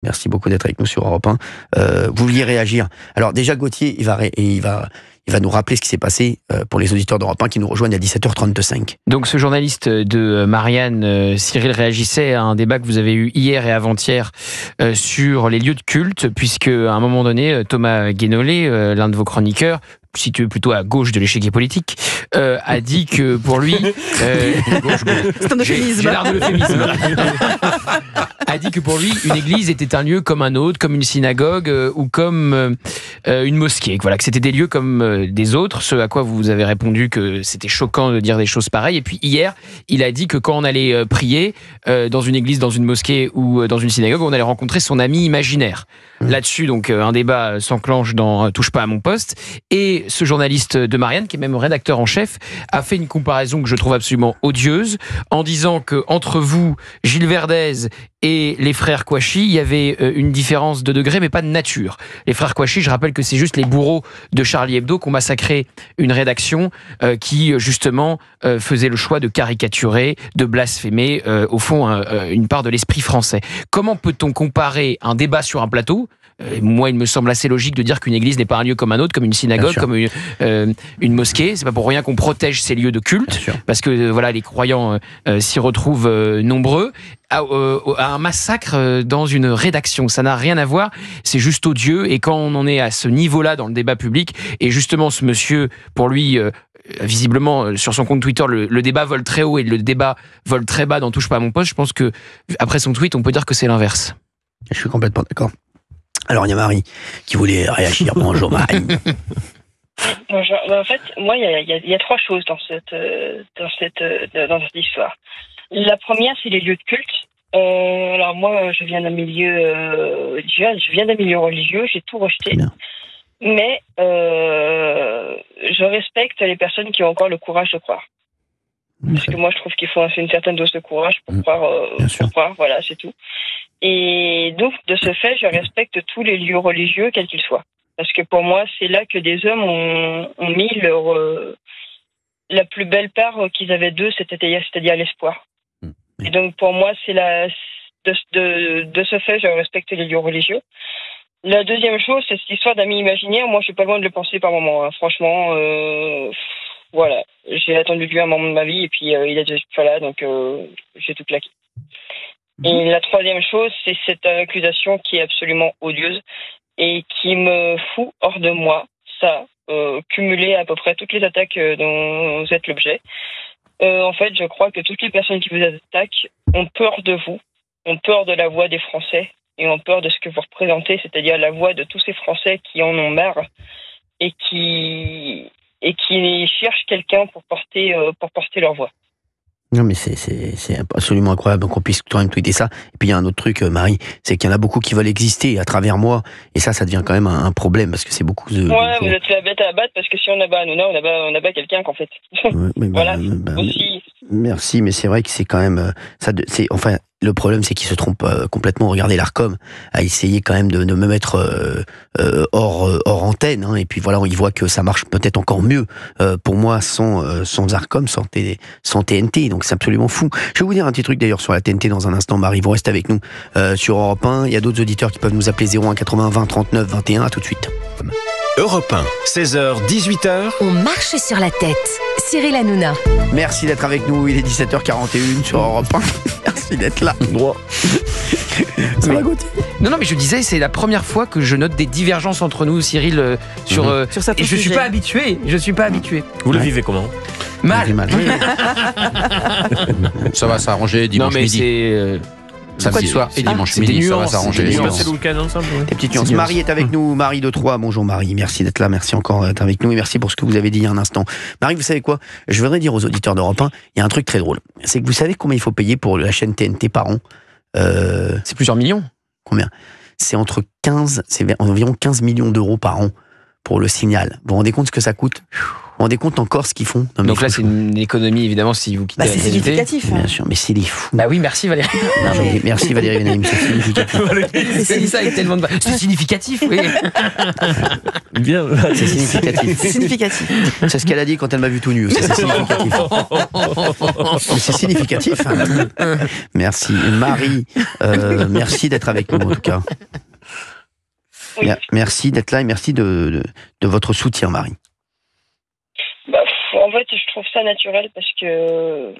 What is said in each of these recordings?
Merci beaucoup d'être avec nous sur Europe 1. Vous vouliez réagir. Alors déjà, Gauthier, il va nous rappeler ce qui s'est passé pour les auditeurs d'Europe 1 qui nous rejoignent à 17h35. Donc ce journaliste de Marianne, Cyril, réagissait à un débat que vous avez eu hier et avant-hier sur les lieux de culte, puisque à un moment donné, Thomas Guénolé, l'un de vos chroniqueurs, situé plutôt à gauche de l'échiquier politique, a dit que pour lui... C'est un euphémisme. J'ai l'art de l'euphémisme. A dit que pour lui, une église était un lieu comme un autre, comme une synagogue ou comme une mosquée. Voilà, que c'était des lieux comme des autres, ce à quoi vous avez répondu que c'était choquant de dire des choses pareilles. Et puis hier, il a dit que quand on allait prier dans une église, dans une mosquée ou dans une synagogue, on allait rencontrer son ami imaginaire. Là-dessus, donc, un débat s'enclenche dans Touche pas à mon poste. Et ce journaliste de Marianne, qui est même rédacteur en chef, a fait une comparaison que je trouve absolument odieuse, en disant que entre vous, Gilles Verdez et les frères Kouachi, il y avait une différence de degré, mais pas de nature. Les frères Kouachi, je rappelle que c'est juste les bourreaux de Charlie Hebdo qui ont massacré une rédaction qui, justement, faisait le choix de caricaturer, de blasphémer, au fond, une part de l'esprit français. Comment peut-on comparer un débat sur un plateau? Moi, il me semble assez logique de dire qu'une église n'est pas un lieu comme un autre, comme une synagogue, comme une mosquée. C'est pas pour rien qu'on protège ces lieux de culte, parce que voilà, les croyants s'y retrouvent nombreux. À un massacre dans une rédaction, ça n'a rien à voir. C'est juste odieux. Et quand on en est à ce niveau-là dans le débat public, et justement, ce monsieur, pour lui, visiblement sur son compte Twitter, le débat vole très haut et le débat vole très bas dans Touche pas à mon poste. Je pense que après son tweet, on peut dire que c'est l'inverse. Je suis complètement d'accord. Alors, il y a Marie qui voulait réagir. Bonjour, Marie. Bonjour. En fait, moi, il y a trois choses dans cette histoire. La première, c'est les lieux de culte. Alors moi, je viens d'un milieu religieux, j'ai tout rejeté. Mais je respecte les personnes qui ont encore le courage de croire. Parce que moi, je trouve qu'il faut une certaine dose de courage pour croire, voilà, c'est tout. Et donc, de ce fait, je respecte tous les lieux religieux, quels qu'ils soient. Parce que pour moi, c'est là que des hommes ont mis la plus belle part qu'ils avaient d'eux, c'est-à-dire l'espoir. Et donc, pour moi, c'est de ce fait, je respecte les lieux religieux. La deuxième chose, c'est cette histoire d'amis imaginaires. Moi, je suis pas loin de le penser par moment. Hein. Franchement, voilà. J'ai attendu lui un moment de ma vie et puis il a dit voilà, donc j'ai tout claqué. Et la troisième chose, c'est cette accusation qui est absolument odieuse et qui me fout hors de moi. Ça, cumulé à peu près toutes les attaques dont vous êtes l'objet. En fait, je crois que toutes les personnes qui vous attaquent ont peur de vous, ont peur de la voix des Français et ont peur de ce que vous représentez, c'est-à-dire la voix de tous ces Français qui en ont marre et qui cherchent quelqu'un pour porter leur voix. Non, mais c'est absolument incroyable qu'on puisse quand même tweeter ça. Et puis il y a un autre truc, Marie, c'est qu'il y en a beaucoup qui veulent exister à travers moi. Et ça devient quand même un problème parce que c'est beaucoup de... Ouais, vous êtes la bête à abattre parce que si on abat Hanouna, on abat quelqu'un qu'en fait. Voilà, aussi. Merci, mais c'est vrai que c'est quand même... enfin, le problème, c'est qu'il se trompe complètement. Regardez l'Arcom a essayé quand même de me mettre hors antenne. Hein, et puis voilà, il voit que ça marche peut-être encore mieux pour moi sans Arcom, sans TNT. Donc c'est absolument fou. Je vais vous dire un petit truc d'ailleurs sur la TNT dans un instant. Marie, vous restez avec nous sur Europe 1. Il y a d'autres auditeurs qui peuvent nous appeler 01 80 20 39 21. À tout de suite. Europe 1, 16h, 18h. On marche sur la tête. Cyril Hanouna. Merci d'être avec nous. Il est 17h41 sur Europe 1. Merci d'être là. Ça va, Gauthier ? Non, mais je disais, c'est la première fois que je note des divergences entre nous, Cyril, sur certains et je suis pas habitué. Vous le vivez comment ? Mal. Ça va s'arranger dimanche midi. C'est samedi soir et dimanche midi, ça va s'arranger. On va passer le week-end ensemble. Des petites nuances. Marie est avec nous, Marie de Troyes. Bonjour Marie, merci d'être là, merci encore d'être avec nous et merci pour ce que vous avez dit il y a un instant. Marie, vous savez quoi ? Je voudrais dire aux auditeurs d'Europe 1, il y a un truc très drôle. C'est que vous savez combien il faut payer pour la chaîne TNT par an ? C'est plusieurs millions. Combien ? C'est environ 15 millions d'euros par an pour le signal. Vous vous rendez compte ce que ça coûte? Vous vous rendez compte encore ce qu'ils font? Non, donc là, c'est une économie, évidemment, si vous quittez c'est la TNT. significatif. Bien sûr, mais c'est des fous. Bah oui, merci Valérie. Non, mais merci Valérie Benaïm, c'est significatif. C'est dit ça avec tellement de... C'est significatif, oui. Bien. C'est significatif. C'est significatif. C'est ce qu'elle a dit quand elle m'a vu tout nu. C'est significatif. Mais c'est significatif. Hein. Merci. Marie, merci d'être avec nous en tout cas. Oui. Merci d'être là et merci de votre soutien, Marie. Bah, en fait, je trouve ça naturel parce que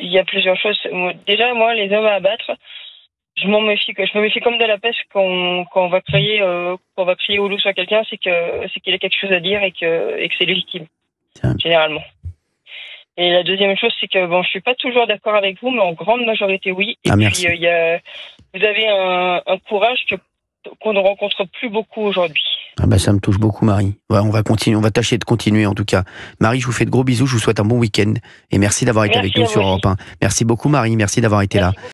il y a plusieurs choses. Déjà, moi, les hommes à abattre, je me méfie comme de la peste quand on va crier au loup sur quelqu'un, c'est qu'il a quelque chose à dire et que c'est légitime, généralement. Et la deuxième chose, c'est que je suis pas toujours d'accord avec vous, mais en grande majorité oui. Et puis merci. Vous avez un courage qu'on ne rencontre plus beaucoup aujourd'hui. Ah bah ça me touche beaucoup, Marie. Ouais, on va tâcher de continuer en tout cas. Marie, je vous fais de gros bisous, je vous souhaite un bon week-end et merci d'avoir été avec nous sur Europe 1. Merci beaucoup, Marie, merci d'avoir été là.